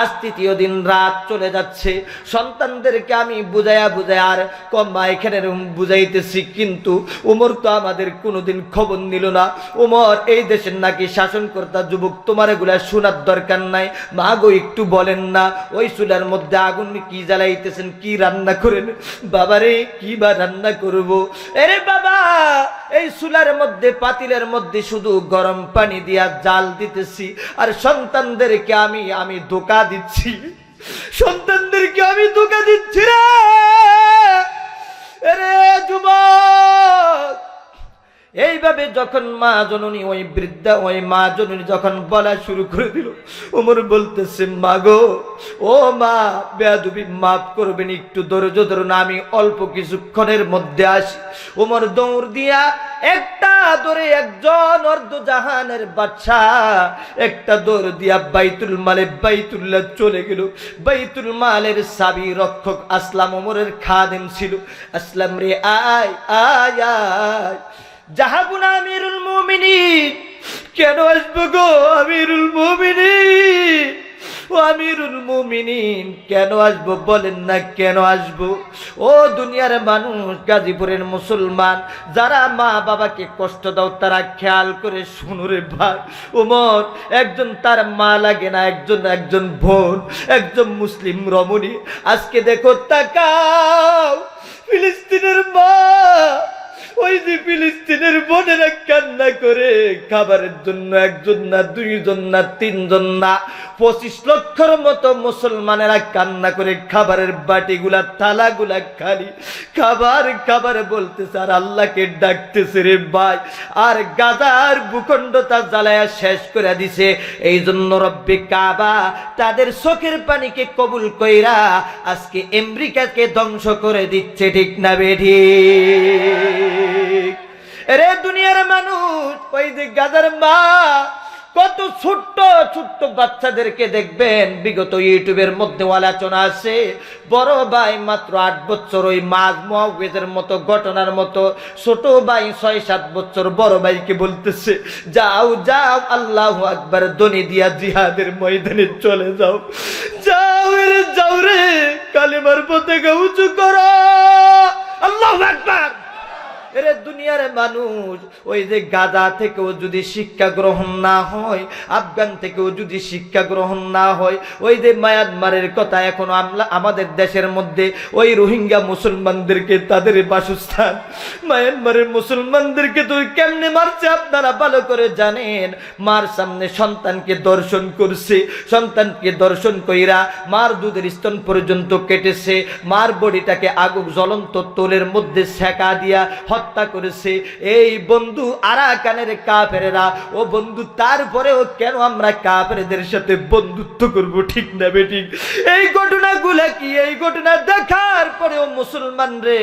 আজ তৃতীয় দিন রাত চলে যাচ্ছে, সন্তানদেরকে আমি বুঝায়া আর কম্মা এখানে বুঝাইতেছি, কিন্তু উমর তো আমাদের কোনোদিন খবর নিল না। উমর এই দেশের নাকি শাসনকর্তা যুবক, তোমার এগুলা শোনার দরকার নাই। মা গো একটু বলেন না, ওই চুলার মধ্যে আগুন কি জ্বালাইতেছেন, কি রান্না করেন? বাবারে কি বা রান্না করব? আরে বাবা, এই চুলার মধ্যে পাতিলের মধ্যে শুধু গরম পানি দিয়া জাল দিতেছি, আর সন্তানদেরকে আমি ধোঁকা দিচ্ছি, সন্তানদেরকে আমি ধোঁকা দিচ্ছি রে। আরে যুবক, এইভাবে যখন মা জননী, ওই বৃদ্ধা ওই মা জননী যখন বলা শুরু করে দিল, ওমর বলতেছে, মা গো, ও মা, বেয়াদবি মাফ করবেন, একটু ধৈর্য ধরুন, আমি অল্প কিছুক্ষণের মধ্যে আসি। ওমর দৌড় দিয়া একটা দৌড়ে, একজন অর্ধজাহানের বাদশা একটা দৌড় দিয়া বাইতুল মালে বাইতুল্লাহ চলে গেল। বাইতুল মালের চাবি রক্ষক আসলাম ওমরের খাদেম ছিল। আসলাম রে, আয় আয় আয়, জাহাবুনা আমিরুল মুমিনিন। কেন আসবো গো আমিরুল মুমিনিন? ও আমিরুল মুমিনিন, কেন আসবো বলেন না, কেন আসবো? ও দুনিয়ার মানুষ, গাজীপুরের মুসলমান, যারা মা বাবাকে কষ্ট দাও তারা খেয়াল করে শুনো রে ভাই। ওমর একজন, তার মা লাগে না, একজন বোন, একজন মুসলিম রমণী। আজকে দেখো, তাকাও, ফিলিস্তিনের মা, ওই যে ফিলিস্তিনের বোনেরা কান্না করে খাবারের জন্য, একজন না, দুইজন না, তিনজন না, 25 লক্ষের মতো মুসলমানেরা কান্না করে খাবারের বাটিগুলা, থালাগুলা খালি, খাবার বলতেছে আর আল্লাহকে ডাকতেছে রে ভাই। আর গাজার ভূখণ্ডটা জ্বালায়া শেষ করে দিছে। এই জন্য রব্বে কাবা তাদের চোখের পানিকে কবুল কইরা আজকে আমেরিকাকে ধ্বংস করে দিচ্ছে, ঠিক না বেঠি? রে দুনিয়ার মানুষ, ওই যে গাজার মা, কত ছোট্ট ছোট্ট বাচ্চাদেরকে দেখবেন, বিগত ইউটিউবের মধ্যে আলোচনা আছে, বড় ভাই মাত্র 8 বছর, ওই মাঝ মুআওয়াজের মতো ঘটনার মতো, ছোট ভাই 6-7 বছর বড় ভাইকে বলতেছে, যাও যাও, আল্লাহু আকবার ধ্বনি দিয়া জিহাদের ময়দানে চলে যাও, যাও রে, কালিমার পতাকা উঁচু করো, আল্লাহু আকবার। এরে দুনিয়ার মানুষ, ওই যে গাজা থেকেও যদি শিক্ষা গ্রহণ না হয়, আফগান থেকেও যদি শিক্ষা গ্রহণ না হয়, ওই যে মায়ানমারের কথা এখনো আমাদের দেশের মধ্যে, ওই রোহিঙ্গা মুসলমানদেরকে তাদের বাসস্থান, মায়ানমারের মুসলমানদেরকে তো কেমনে মারছে আপনারা ভালো করে জানেন। মার সামনে সন্তানকে দর্শন করছে, সন্তানকে দর্শন কইরা মার দুধের স্তন পর্যন্ত কেটেছে, মার বডিটাকে আগুন জ্বলন্ত তোলের মধ্যে সেকা দিয়া হত্যা করেছে। এই বন্ধু আরাকানের কাফেরেরা, ও বন্ধু, তারপরেও কেন আমরা কাফেরদের সাথে বন্ধুত্ব করব, ঠিক না বেঠিক? এই ঘটনাগুলা কি, এই ঘটনা দেখার পরেও মুসলমান রে,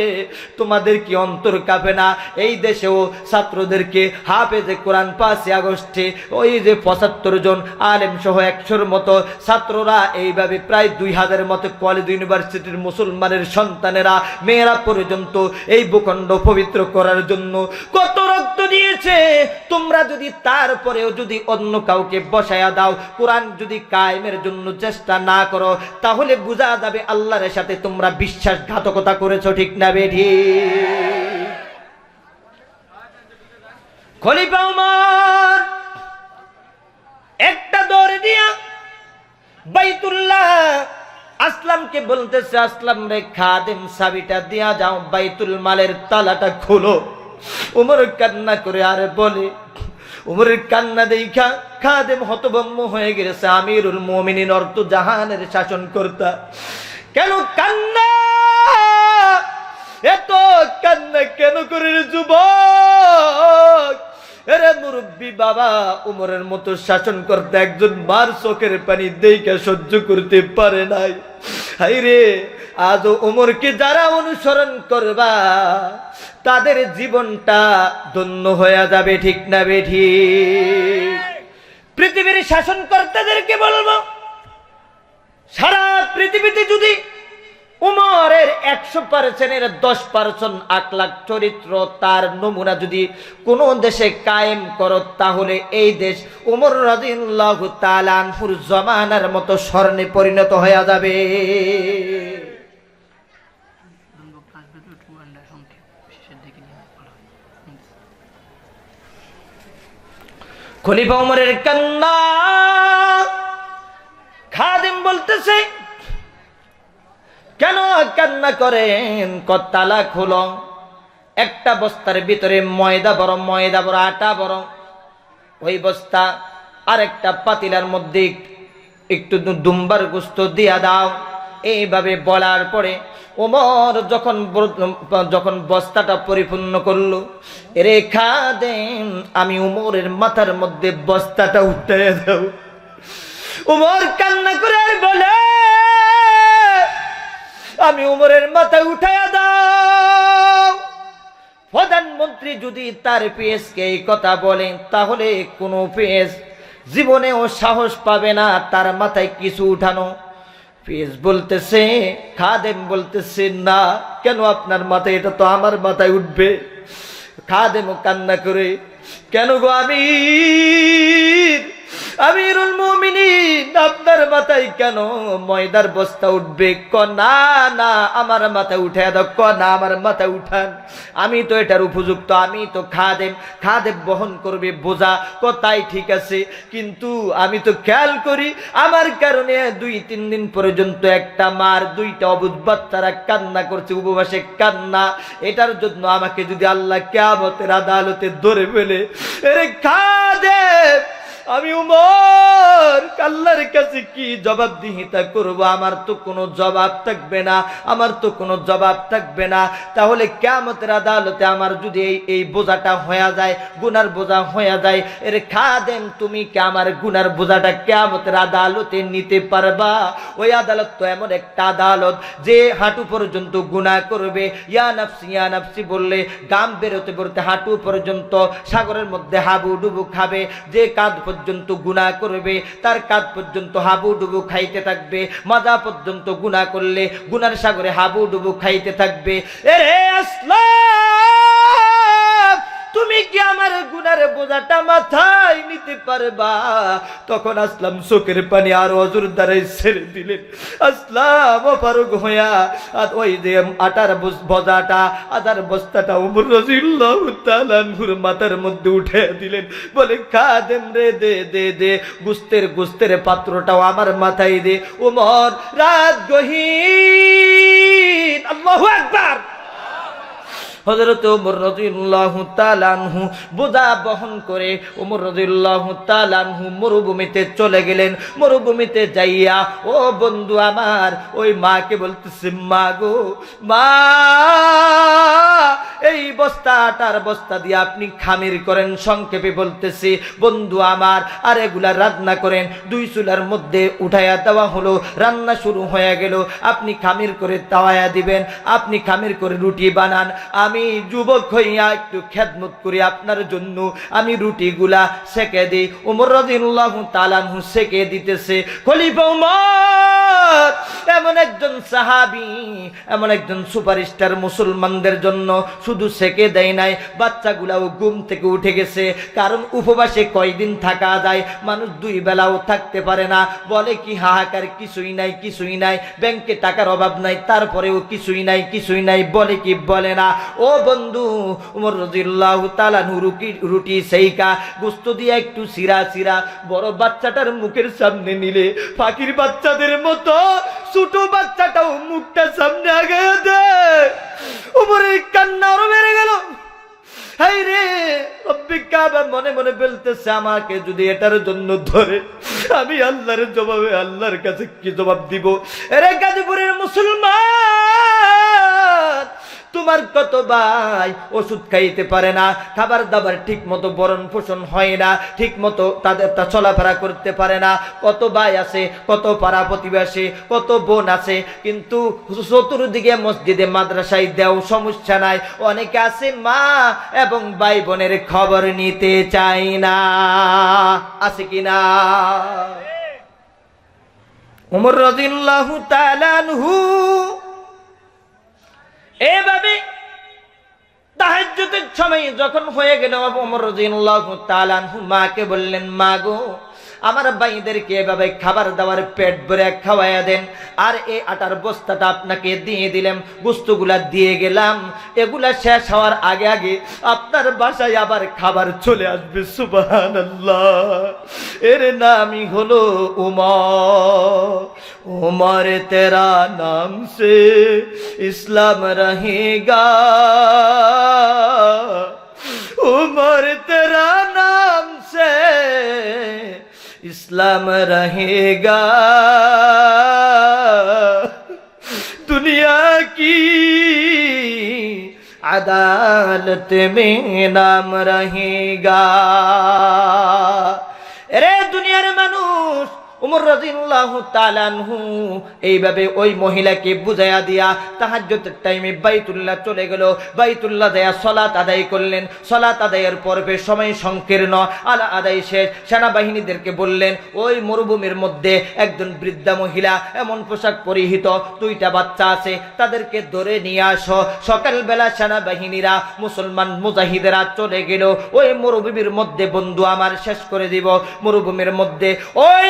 তোমাদের কি অন্তর কাঁপে না? এই দেশেও ছাত্রদেরকে হাফেজে কোরআন 5 আগস্টে ওই যে 75 জন আলেম সহ 100-র মতো ছাত্ররা, এইভাবে প্রায় 2000-এর মতো কলেজ ইউনিভার্সিটির মুসলমানের সন্তানেরা, মেয়েরা পর্যন্ত এই ভূখণ্ড পবিত্র করার জন্য কত রক্ত দিয়েছে। তোমরা যদি তারপরেও যদি অন্য কাউকে বসায়া দাও, কোরআন যদি কায়েমের জন্য চেষ্টা না করো, তাহলে বোঝা যাবে আল্লাহর সাথে তোমরা বিশ্বাসঘাতকতা করেছো, ঠিক না বেঠি? খলিফা ওমর একটা দৌড় দিয়া বাইতুল্লাহ আসলামকে বলতেছে, আসলাম রে, খাদেম চাবিটা দিয়া যাও, বাইতুল মালের তালাটা খোলো। ওমর কান্না করে আর বলে, ওমরের কান্না দেখা খাদেম হতভম্ব হয়ে গেছে। আমিরুল মুমিনিন, অর্ধজাহানের শাসনকর্তা, কেন কান্না, এত কান্না কেন করে যুবক? এরে মুরব্বী বাবা, উমরের মতো শাসন করতে একজন মার চোখের পানি দেখে সহ্য করতে পারে নাই। হাইরে, আজও উমরকে যারা অনুসরণ করবা তাদের জীবনটা ধন্য হয়ে যাবে, ঠিক না বেঠি? পৃথিবীর শাসনকর্তাদেরকে বলবো, সারা পৃথিবীতে যদি উমরের 100%-এর 10% আখলাক চরিত্র তার নমুনা যদি কোন দেশে কায়েম করো, তাহলে এই দেশ ওমর রাদিয়াল্লাহু তাআলা আনহুর জমানার মতো স্বর্ণে পরিণত হয়ে যাবে। খলিফা ওমরের কান্না, খাদেম বলতেছে কেন কান্না করেন? তালা খুলো, একটা বস্তার ভিতরে ময়দা বড় আটা বড়, ওই বস্তা আরেকটা পাতিলার মধ্যে একটু দুম্বার গোস্ত দিয়া দাও। এইভাবে বলার পরে ওমর যখন বস্তাটা পরিপূর্ণ করলো, রে খাদেম আমি উমরের মাথার মধ্যে বস্তাটা উঠাইয়া দাও। উমর কান্না করে বলে, আমি উমরের মাথা উঠাইয়া দাও। প্রধানমন্ত্রী যদি তার পিএসকে এই কথা বলেন, তাহলে কোনো পিএস জীবনেও সাহস পাবে না তার মাথায় কিছু উঠানো। পিএস বলতেছে, খাদেম বলতেছে, না কেন আপনার মাথায়? এটা তো আমার মাথায় উঠবে। খাদেমও কান্না করে, কেন গো আমিরুল মুমিনিন, আপনার মাথায় কেন ময়দার বস্তা উঠবে? না না, আমার মাথায় উঠে দাও। না, আমার মাথায় উঠান, আমি তো এটার উপযুক্ত, আমি তো খাদেম বহন করবে বোঝা। তাই ঠিক আছে, কিন্তু আমি তো খেয়াল করি আমার কারণে 2-3 দিন পর্যন্ত একটা মার 2টা অবুঝ বাচ্চারা কান্না করছে, উপবাসে কান্না। এটার জন্য আমাকে যদি আল্লাহ কিয়ামতের আদালতে ধরে ফেলে, আরে খাদেম আমি উমর আল্লাহর কাছে কি জবাবদিহিতা করব? আমার তো কোনো জবাব থাকবে না, আমার তো কোনো জবাব থাকবে না। তাহলে কিয়ামতের আদালতে আমার যদি এই বোঝাটা হয়ে যায়, গুনার বোঝা হয়ে যায়, এর খাদেম তুমি কি আমার গুনার বোঝাটা কিয়ামতের আদালতে নিতে পারবা? ওই আদালত তো এমন একটা আদালত যে হাঁটু পর্যন্ত গুনাহ করবে, ইয়া নাফসি বললে গাম বেরোতে বেরোতে হাঁটু পর্যন্ত সাগরের মধ্যে হাবুডুবু খাবে। যে কাঁধ পর্যন্ত গুনাহ করবে, তার কাঁধ পর্যন্ত হাবুডুবু খাইতে থাকবে। মাজা পর্যন্ত গুনাহ করলে গুনার সাগরে হাবুডুবু খাইতে থাকবে। এরে আসলাম, তুমি কি আমার গুনার বোঝাটা মাথায় নিতে পারবা? তখন আসলাম চোখের পানি আর অজুর দ্বারাই ছেড়ে দিলেন। আসলাম অপারগ হইয়া আর ওই যে আটার বোঝাটা, আটার বস্তাটা ওমর রাদিয়াল্লাহু তাআলা আনহুর মাথার মধ্যে উঠে দিলেন। বলে, খাদেম রে, দে দে দে গুস্তের পাত্রটাও আমার মাথায় দে। ওমর রাত গহীন, আল্লাহু আকবার। হযরত ওমর রাদিয়াল্লাহু তাআলা আনহু বোঝা বহন করে ওমর রাদিয়াল্লাহু তাআলা আনহু মরুভূমিতে চলে গেলেন। মরুভূমিতে যাইয়া ও বন্ধু আমার, ওই মাকে বলতেছে, মা গো মা, এই বস্তাটার বস্তা দিয়ে আপনি খামির করেন। সংক্ষেপে বলতেছি বন্ধু আমার, আর এগুলা রান্না করেন। 2 চুলার মধ্যে উঠাইয়া দেওয়া হলো, রান্না শুরু হয়ে গেল। আপনি খামির করে তাওয়ায়া দিবেন, আপনি খামির করে রুটি বানান। আমি যুবক হইয়া একটু খেদমত করি আপনার জন্য, আমি রুটিগুলা সেকে দিই। ওমর রাদিয়াল্লাহু তাআলা আনহু সেকে দিতেছে। খলিফা ওমর এমন একজন সাহাবী, এমন একজন সুপারস্টার মুসলমানদের জন্য শুধু সেকে দেয় নাই, বাচ্চাগুলাও ঘুম থেকে উঠে গেছে। কারণ উপবাসে কয়দিন থাকা যায়? মানুষ 2 বেলাও থাকতে পারে না। বলে কি হাহাকার, কিছুই নাই, ব্যাংকে টাকার অভাব নাই, তারপরেও কিছুই নাই, বলে কি বলে না? ও বন্ধু, ওমর রাদিয়াল্লাহু তাআলা রুটি সেইকা গোস্ত দিয়ে একটু সিরা বড় বাচ্চাটার মুখের সামনে নিলে ফাকির বাচ্চাদের মতো ছোট বাচ্চাটাও মুখটা সামনে আগায় দেয়। ওমরের কান্না আরো বেড়ে গেল। হাই রে রব্বি কাবা মনে মনে বলতেছে, আমাকে যদি এটার জন্য ধরে, আমি আল্লাহর জবাবে আল্লাহর কাছে কি জবাব দিব? এরে গাজীপুরের মুসলমান, তোমার কত ভাই ওষুধ খাইতে পারে না, খাবার দাবার ঠিক মতো বরণ পোষণ হয় না, ঠিক মতো তাদের চলাফেরা করতে পারে না। কত ভাই আছে, কত পাড়া প্রতিবেশী, কত বোন আছে, কিন্তু চতুর্দিকে মসজিদে মাদ্রাসায় দেও, সমস্যা নাই। অনেকে আছে মা এবং ভাই বোনের খবর নিতে চাই না, আছে কিনা? ওমর রাদিয়াল্লাহু তাআলা আনহু সময় যখন হয়ে গেল ওমর রাদিয়াল্লাহু তাআলা আনহু মাকে বললেন, মা গো, আমার ভাইদেরকে এভাবে খাবার দাবার পেট ভরে খাওয়াইয়া দেন, আর এই আটার বস্তাটা আপনাকে দিয়ে দিলাম, গোস্তগুলা দিয়ে গেলাম, এগুলা শেষ হওয়ার আগে আগে আপনার বাসায় আবার খাবার চলে আসবে। সুবহানাল্লাহ। এর নামই হলো উমর। उमर तेरा नाम से इस्लाम रहेगा, उमर तेरा नाम से इस्लाम रहेगा, दुनिया की अदालत में नाम रहेगा। अरे दुनिया रे मानुष, उमर রাদিয়াল্লাহু তাআলা আনহু এইভাবে ওই মহিলাকে বুঝাইয়া দিয়া তাহাজ্জুদের টাইমে বাইতুল্লাহ চলে গেল। বাইতুল্লাহ যায় সালাত আদায় করলেন। সালাত আদায়ের পর্বে সময় সংকীর্ণ, আলা আদায় শেষ। সেনাবাহিনীদেরকে বললেন, ওই মরুভূমির মধ্যে একজন বৃদ্ধা মহিলা, এমন পোশাক পরিহিত, দুইটা বাচ্চা আছে, তাদেরকে ধরে নিয়ে আসো। সকালবেলা সেনাবাহিনীরা, মুসলমান মুজাহিদেরা চলে গেল ওই মরুভূমির মধ্যে। বন্ধু আমার, শেষ করে দিব। মরুভূমির মধ্যে ওই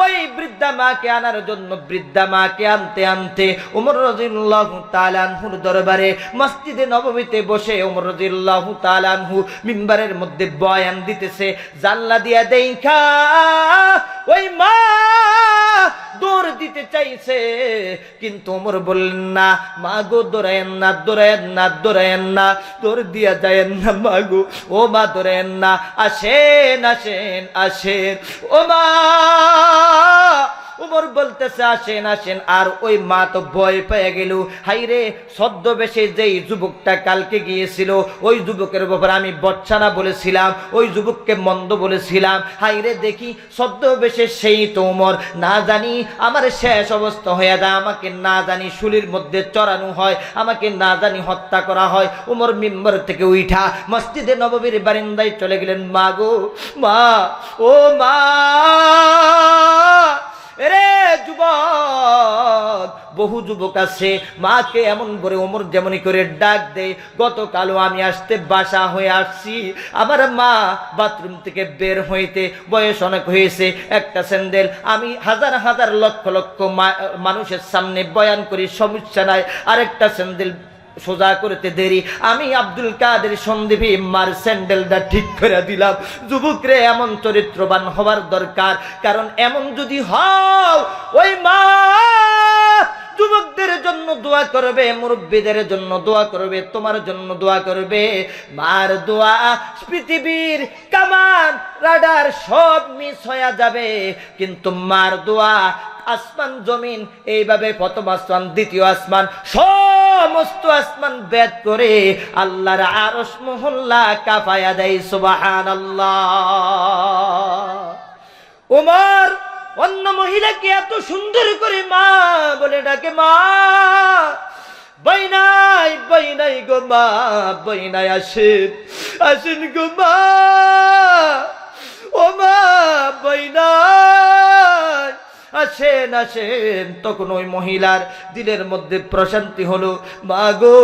ওই বৃদ্ধা মাকে আনার জন্য, বৃদ্ধা মাকে আনতে আনতে ওমর রাদিয়াল্লাহু তাআলা আনহুর দরবারে মসজিদে নববীতে বসে ওমর রাদিয়াল্লাহু তাআলা আনহু মিম্বারের মধ্যে বয়ান দিতেছে। জানলা দিয়া দেখা ওই মা দৌড় দিতে চাইছে, কিন্তু ওমর বললেন, না মা গো, দৌড়ায়েন না, দৌড়ায়েন না, দৌড়ায়েন না, দৌড় দিয়া যায়েন না মা গো, ও মা দৌড়ায়েন না, আসেন আসেন আসেন ও মা। উমর বলতেছে, আসেন আসেন। আর ওই মা তো ভয় পেয়ে গেল। হাইরে, ছদ্মবেশে যেই যুবকটা কালকে গিয়েছিল, ওই যুবকের ব্যাপারে আমি বচ্চানা বলেছিলাম, ওই যুবককে মন্দ বলেছিলাম। হাইরে দেখি ছদ্মবেশে সেই তো উমর। না জানি আমার শেষ অবস্থা হয়ে যায়, আমাকে না জানি শুলির মধ্যে চড়ানো হয়, আমাকে না জানি হত্যা করা হয়। উমর মিম্বর থেকে উঠা মসজিদে নববীর বারান্দায় চলে গেলেন। মা গো, মা, ও মা। রে যুবক, বহু যুবক আছে মাকে এমন করে ওমর যেমনি করে ডাক দেয়। গতকালও আমি আসতে বাসা হয়ে আসছি, আমার মা বাথরুম থেকে বের হইতে বয়স অনেক হয়েছে, একটা স্যান্ডেল আমি হাজার হাজার লক্ষ লক্ষ মানুষের সামনে বয়ান করি, সমস্যা নাই, আরেকটা স্যান্ডেল সোজা করতে দেরি, আমি আব্দুল কাদের সন্দীপী মার স্যান্ডেলটা ঠিক করে দিলাম। যুবকরে এমন চরিত্রবান হবার দরকার, কারণ এমন যদি হও, ওই মা যুবকদের জন্য দোয়া করবে, মুরব্বীদের জন্য দোয়া করবে, তোমার জন্য দোয়া করবে। মার দোয়া পৃথিবীর কামান রাডার সব মিস হয়ে যাবে, কিন্তু মার দোয়া আসমান জমিন এইভাবে প্রথম আসমান, দ্বিতীয় আসমান, সমস্ত আসমান ভেদ করে আল্লাহর আরশ মহল্লা কাঁপায়া দেয়। সুবহানাল্লাহ। ওমর অন্য মহিলাকে এত সুন্দর করে মা বলে ডাকে, মা বইনাই বইনাই গো মা, বইনাই আসেন আসেন গো মা, ও মা বইনাই আসেন আসেন। তখন ওই মহিলার দিলের মধ্যে প্রশান্তি হলো। মা গো,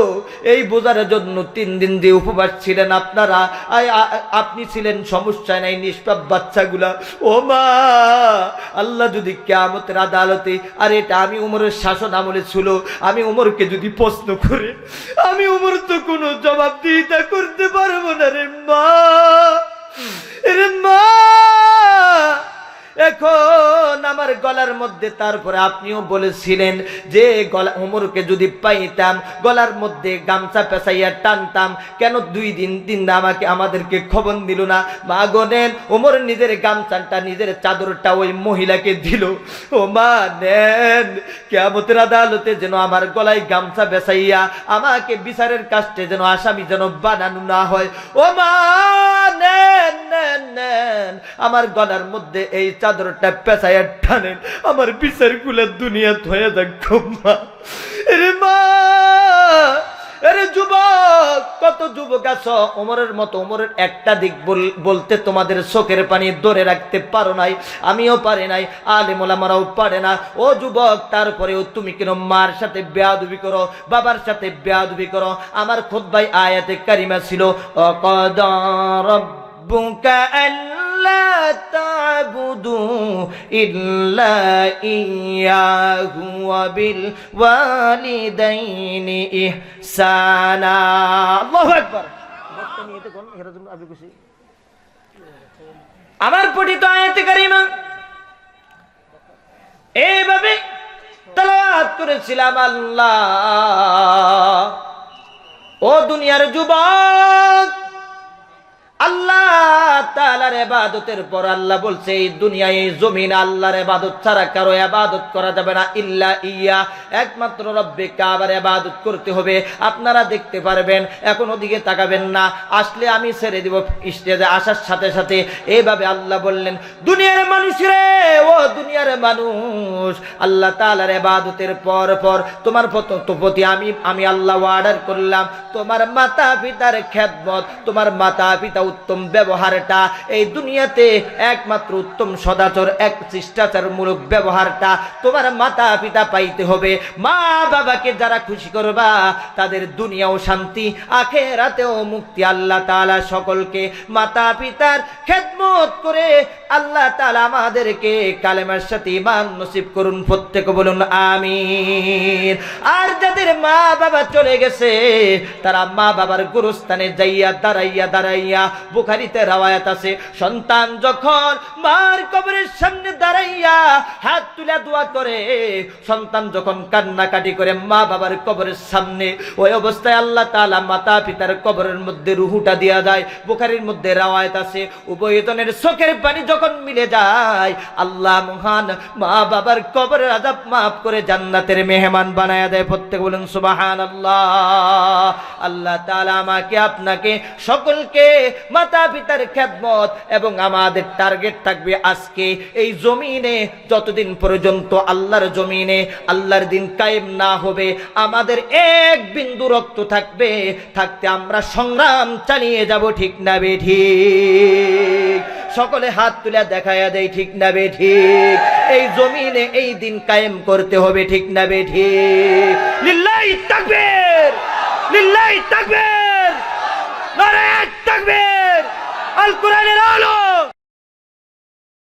এই বোঝার জন্য 3 দিন যে উপবাস ছিলেন আপনারা, আপনি ছিলেন, সমস্যা নাই, নিষ্পাপ বাচ্চাগুলা। ও মা, আল্লাহ যদি কিয়ামতের আদালতে, আর এটা আমি উমরের শাসন আমলে ছিল, আমি উমরকে যদি প্রশ্ন করে, আমি উমর তো কোনো জবাবদিহিতা করতে পারবো না রে মা, রে মা। এখন আমার গলার মধ্যে, তারপরে আপনিও বলেছিলেন যে গলা উমরকে যদি পাইতাম গলার মধ্যে গামছা পেঁচাইয়া টানতাম, কেন 2 দিন 3 দিন আমাদেরকে খবর দিল না? মা গো নেন, ওমর নিজের গামছাটা, নিজের চাদরটা ওই মহিলাকে দিল। ও মা নেন, কিয়ামতের আদালতে যেন আমার গলায় গামছা পেঁচাইয়া আমাকে বিচারের কাছে যেন আসামি যেন বানানো না হয়। ও মা নেন নেন নেন, আমার গলার মধ্যে এই চাদরটা পেঁচাইয়া টানেন, আমার বিচার গুলা দুনিয়া হয়ে যাক মা। রে মা, আরে যুবক, কত যুবক আছো, ওমরের মতো ওমরের একটা দিক বলতে তোমাদের চোখের পানি ধরে রাখতে পারো নাই, আমিও পারি নাই, আলেম ওলামারাও পারে না। ও যুবক, তারপরেও তুমি কেন মার সাথে বেয়াদবি করো, বাবার সাথে বেয়াদবি করো? আমার খুতবায় আয়াতে কারিমা ছিল, অকদা রাব্বুকা আল্লা তা'বুদু ইল্লা ইয়্যাহু ওয়া বিল ওয়ালিদাইনি ইহসানা। আল্লাহু আকবার। আমার পঠিত আয়াতে কারিমা এইভাবে তেলাওয়াত করেছিলাম। আল্লাহ, ও দুনিয়ার যুবক, আল্লাহ তাআলার ইবাদতের পর আল্লাহ বলছে এই দুনিয়ায় এই জমিন আল্লাহর ইবাদত ছাড়া কারো ইবাদত করা যাবে না, ইল্লা ইয়া, একমাত্র রব্বে কাবার ইবাদত করতে হবে। আপনারা দেখতে পারবেন, এখন ওদিকে তাকাবেন না, আসলে আমি ছেড়ে দিব স্টেজে আসার সাথে সাথে। এইভাবে আল্লাহ বললেন, দুনিয়ার মানুষ রে, ও দুনিয়ার মানুষ, আল্লাহ তাআলার ইবাদতের পর পর তোমার প্রতি আমি আল্লাহ অর্ডার করলাম, তোমার মাতা পিতার খেদমত, তোমার মাতা পিতা উত্তম ব্যবহারটা, এই দুনিয়াতে একমাত্র উত্তম সদাচর এক শিষ্টাচারমূলক ব্যবহারটা তোমার মাতা পিতা পাইতে হবে। মা বাবাকে যারা খুশি করবা তাদের দুনিয়াও শান্তি, আখিরাতেও মুক্তি। আল্লাহ তাআলা সকলকে মাতা পিতার খেদমত করে আল্লাহ তাআলা আমাদেরকে কালেমার সাথে ঈমান নসিব করুন, প্রত্যেকে বলুন আমিন। আর যাদের মা বাবা চলে গেছে তারা মা বাবার গুরুস্থানে যাইয়া দাঁড়াইয়া বুখারীতে রওয়ায়াত আছে, সন্তান যখন মার কবরের সামনে দাঁড়াইয়া হাত তুলে দোয়া করে, সন্তান যখন কান্নাকাটি করে মা বাবার কবরের সামনে, ওই অবস্থায় আল্লাহ তাআলা মাতা পিতার কবরের মধ্যে রুহুটা দিয়া যায়। বুখারীর মধ্যে রওয়ায়াত আছে, উভয়জনের চোখের পানি যখন মিলে যায় আল্লাহ মহান মা বাবার কবরের আযাব মাফ করে জান্নাতের মেহমান বানায়া দেয়। প্রত্যেকে বলুন সুবহানাল্লাহ। আল্লাহ তাআলা আমাকে আপনাকে সকলকে মাতা পিতার খেদমত, এবং আমাদের টার্গেট থাকবে আজকে এই জমিনে যতদিন পর্যন্ত আল্লাহর জমিনে আল্লাহর দিন কায়েম না হবে, আমাদের এক বিন্দু রক্ত থাকতে আমরা সংগ্রাম চালিয়ে যাব, ঠিক না বে ঠিক? সকলে হাত তুলে দেখায়া দেয়, ঠিক না বে ঠিক? এই জমিনে এই দিন কায়েম করতে হবে, ঠিক না বে ঠিক? লিল্লাহি তাকবীর, লিল্লাহি তাকবীর, নারায়ে তাকবীর। আল কোরআনের আলো।